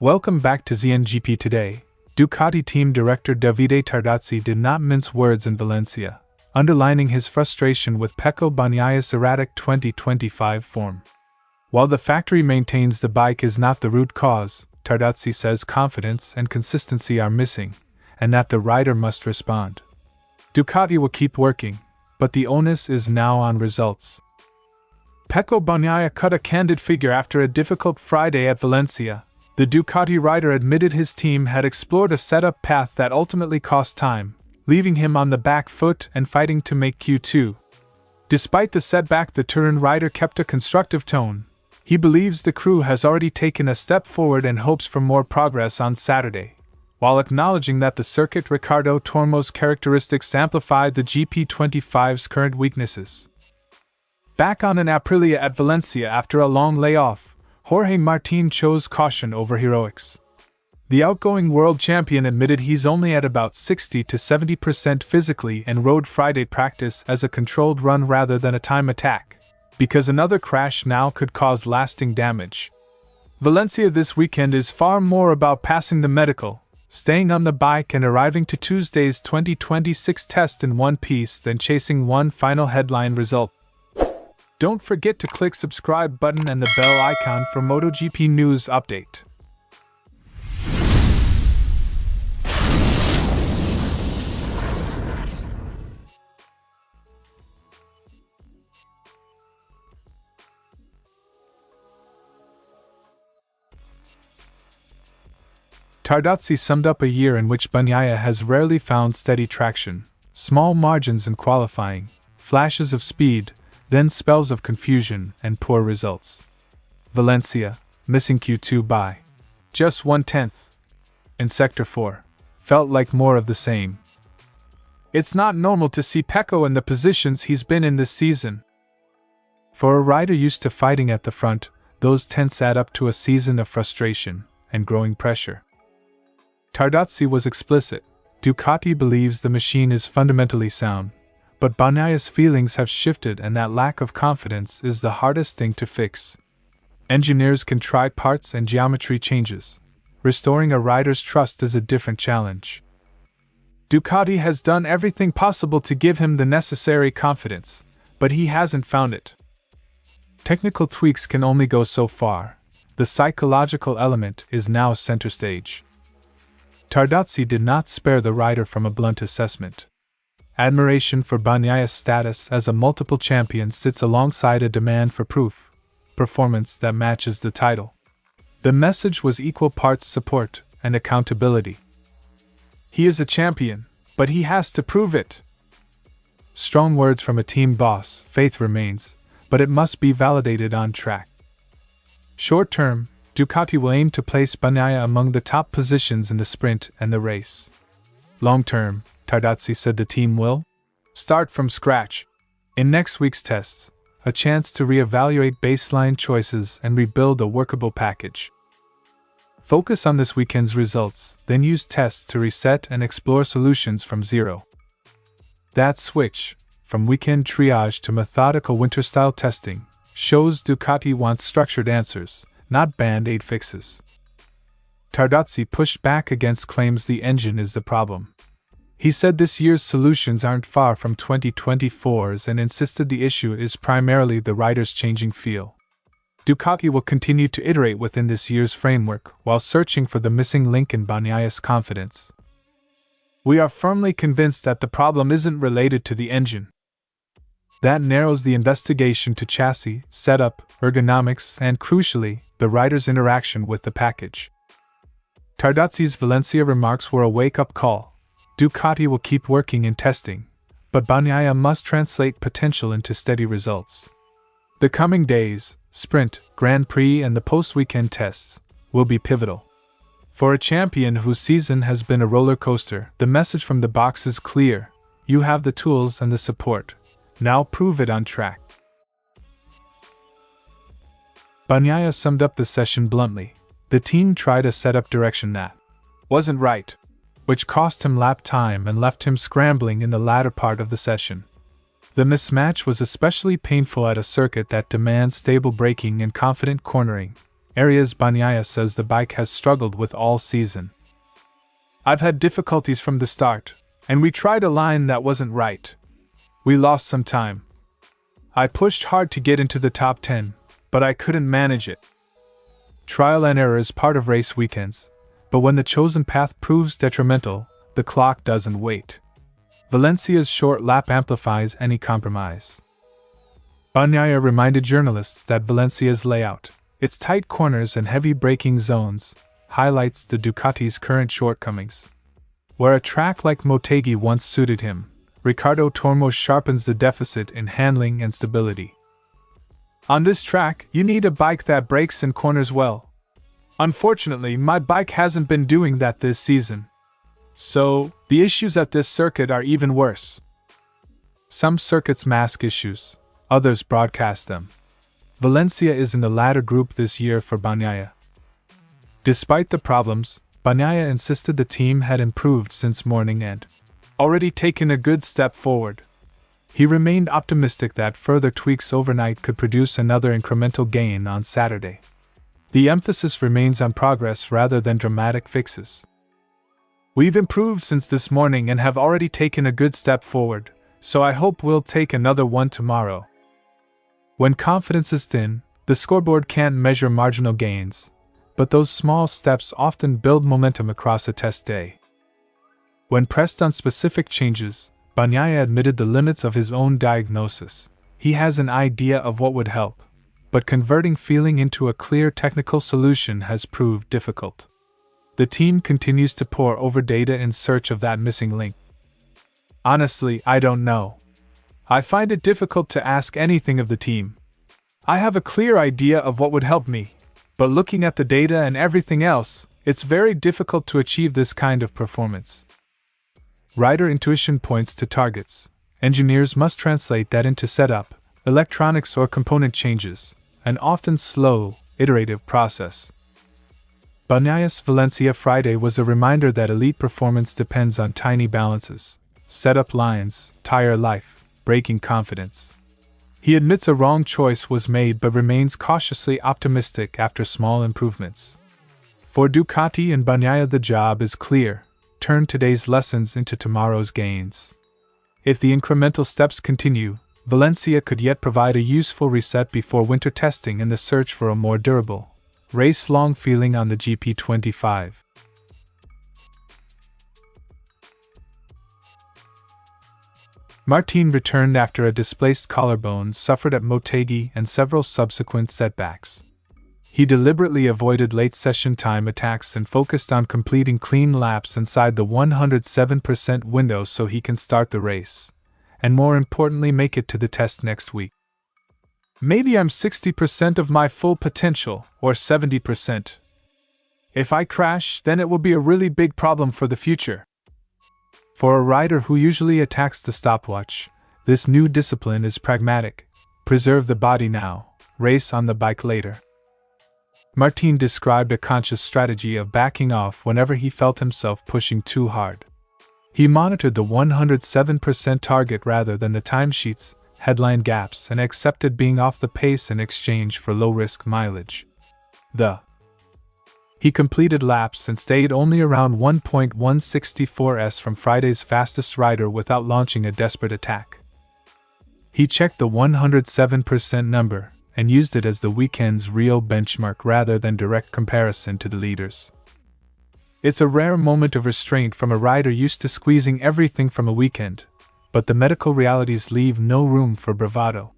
Welcome back to ZNGP Today. Ducati team director Davide Tardozzi did not mince words in Valencia, underlining his frustration with Pecco Bagnaia's erratic 2025 form. While the factory maintains the bike is not the root cause, Tardozzi says confidence and consistency are missing, and that the rider must respond. Ducati will keep working, but the onus is now on results. Pecco Bagnaia cut a candid figure after a difficult Friday at Valencia. The Ducati rider admitted his team had explored a setup path that ultimately cost time, leaving him on the back foot and fighting to make Q2. Despite the setback, the Turin rider kept a constructive tone. He believes the crew has already taken a step forward and hopes for more progress on Saturday, while acknowledging that the Circuit Ricardo Tormo's characteristics amplified the GP25's current weaknesses. Back on an Aprilia at Valencia after a long layoff, Jorge Martin chose caution over heroics. The outgoing world champion admitted he's only at about 60 to 70% physically and rode Friday practice as a controlled run rather than a time attack, because another crash now could cause lasting damage. Valencia this weekend is far more about passing the medical, staying on the bike and arriving to Tuesday's 2026 test in one piece than chasing one final headline result. Don't forget to click subscribe button and the bell icon for MotoGP news update. Tardozzi summed up a year in which Bagnaia has rarely found steady traction, small margins in qualifying, flashes of speed, then spells of confusion and poor results. Valencia, missing Q2 by just 1/10. In Sector 4, felt like more of the same. It's not normal to see Pecco in the positions he's been in this season. For a rider used to fighting at the front, those tenths add up to a season of frustration and growing pressure. Tardozzi was explicit. Ducati believes the machine is fundamentally sound, but Bagnaia's feelings have shifted and that lack of confidence is the hardest thing to fix. Engineers can try parts and geometry changes. Restoring a rider's trust is a different challenge. Ducati has done everything possible to give him the necessary confidence, but he hasn't found it. Technical tweaks can only go so far. The psychological element is now center stage. Tardozzi did not spare the rider from a blunt assessment. Admiration for Bagnaia's status as a multiple champion sits alongside a demand for proof, performance that matches the title. The message was equal parts support and accountability. He is a champion, but he has to prove it. Strong words from a team boss, faith remains, but it must be validated on track. Short term, Ducati will aim to place Bagnaia among the top positions in the sprint and the race. Long term, Tardozzi said the team will start from scratch. In next week's tests, a chance to reevaluate baseline choices and rebuild a workable package. Focus on this weekend's results, then use tests to reset and explore solutions from zero. That switch, from weekend triage to methodical winter-style testing, shows Ducati wants structured answers, not band-aid fixes. Tardozzi pushed back against claims the engine is the problem. He said this year's solutions aren't far from 2024's and insisted the issue is primarily the rider's changing feel. Ducati will continue to iterate within this year's framework while searching for the missing link in Bagnaia's confidence. We are firmly convinced that the problem isn't related to the engine. That narrows the investigation to chassis, setup, ergonomics, and crucially, the rider's interaction with the package. Tardozzi's Valencia remarks were a wake-up call. Ducati will keep working and testing, but Bagnaia must translate potential into steady results. The coming days, Sprint, Grand Prix and the post-weekend tests, will be pivotal. For a champion whose season has been a roller coaster, the message from the box is clear. You have the tools and the support. Now prove it on track. Bagnaia summed up the session bluntly. The team tried a setup direction that wasn't right, which cost him lap time and left him scrambling in the latter part of the session. The mismatch was especially painful at a circuit that demands stable braking and confident cornering, areas Bagnaia says the bike has struggled with all season. "I've had difficulties from the start, and we tried a line that wasn't right. We lost some time. I pushed hard to get into the top 10, but I couldn't manage it. Trial and error is part of race weekends, but when the chosen path proves detrimental, the clock doesn't wait. Valencia's short lap amplifies any compromise." Bagnaia reminded journalists that Valencia's layout, its tight corners and heavy braking zones, highlights the Ducati's current shortcomings. Where a track like Motegi once suited him, Ricardo Tormo sharpens the deficit in handling and stability. "On this track, you need a bike that brakes and corners well. Unfortunately, my bike hasn't been doing that this season. So, the issues at this circuit are even worse." Some circuits mask issues, others broadcast them. Valencia is in the latter group this year for Bagnaia. Despite the problems, Bagnaia insisted the team had improved since morning and already taken a good step forward. He remained optimistic that further tweaks overnight could produce another incremental gain on Saturday. The emphasis remains on progress rather than dramatic fixes. "We've improved since this morning and have already taken a good step forward, so I hope we'll take another one tomorrow." When confidence is thin, the scoreboard can't measure marginal gains, but those small steps often build momentum across a test day. When pressed on specific changes, Bagnaia admitted the limits of his own diagnosis. He has an idea of what would help, but converting feeling into a clear technical solution has proved difficult. The team continues to pore over data in search of that missing link. "Honestly, I don't know. I find it difficult to ask anything of the team. I have a clear idea of what would help me, but looking at the data and everything else, it's very difficult to achieve this kind of performance." Rider intuition points to targets. Engineers must translate that into setup, electronics or component changes, an often slow, iterative process. Bagnaia's Valencia Friday was a reminder that elite performance depends on tiny balances: setup lines, tire life, braking confidence. He admits a wrong choice was made but remains cautiously optimistic after small improvements. For Ducati and Bagnaia, the job is clear: turn today's lessons into tomorrow's gains. If the incremental steps continue, Valencia could yet provide a useful reset before winter testing in the search for a more durable, race-long feeling on the GP25. Martin returned after a displaced collarbone suffered at Motegi and several subsequent setbacks. He deliberately avoided late session time attacks and focused on completing clean laps inside the 107% window so he can start the race, and more importantly make it to the test next week. "Maybe I'm 60% of my full potential, or 70%. If I crash, then it will be a really big problem for the future." For a rider who usually attacks the stopwatch, this new discipline is pragmatic: preserve the body now, race on the bike later. Martin described a conscious strategy of backing off whenever he felt himself pushing too hard. He monitored the 107% target rather than the timesheets, headline gaps, and accepted being off the pace in exchange for low-risk mileage. He completed laps and stayed only around 1.164s from Friday's fastest rider without launching a desperate attack. He checked the 107% number and used it as the weekend's real benchmark rather than direct comparison to the leaders. It's a rare moment of restraint from a rider used to squeezing everything from a weekend, but the medical realities leave no room for bravado.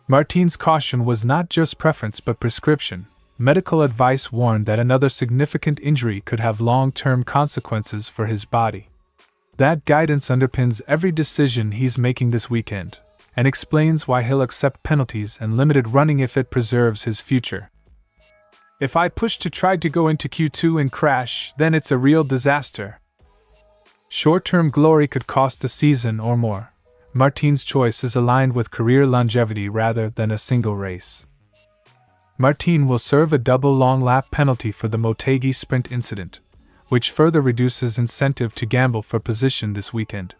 Martin's caution was not just preference but prescription. Medical advice warned that another significant injury could have long-term consequences for his body. That guidance underpins every decision he's making this weekend, and explains why he'll accept penalties and limited running if it preserves his future. "If I push to try to go into Q2 and crash, then it's a real disaster. Short-term glory could cost a season or more." Martin's choice is aligned with career longevity rather than a single race. Martin will serve a double long lap penalty for the Motegi sprint incident, which further reduces incentive to gamble for position this weekend.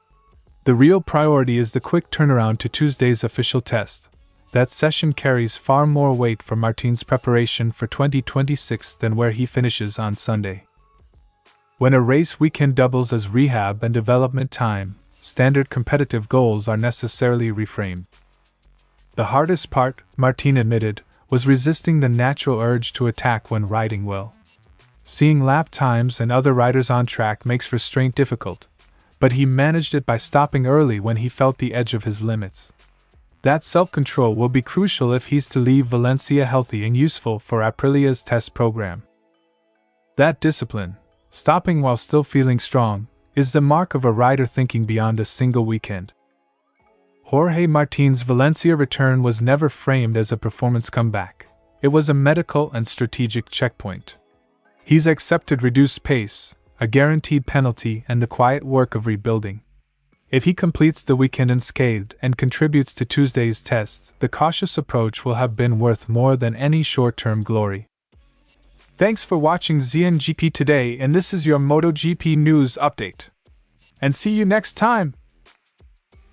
The real priority is the quick turnaround to Tuesday's official test, that session carries far more weight for Martin's preparation for 2026 than where he finishes on Sunday. When a race weekend doubles as rehab and development time, standard competitive goals are necessarily reframed. The hardest part, Martin admitted, was resisting the natural urge to attack when riding well. Seeing lap times and other riders on track makes restraint difficult, but he managed it by stopping early when he felt the edge of his limits. That self-control will be crucial if he's to leave Valencia healthy and useful for Aprilia's test program. That discipline, stopping while still feeling strong, is the mark of a rider thinking beyond a single weekend. Jorge Martin's Valencia return was never framed as a performance comeback. It was a medical and strategic checkpoint. He's accepted reduced pace, a guaranteed penalty, and the quiet work of rebuilding. If he completes the weekend unscathed and contributes to Tuesday's test, the cautious approach will have been worth more than any short-term glory. Thanks for watching ZNGP Today, and this is your MotoGP news update. And see you next time!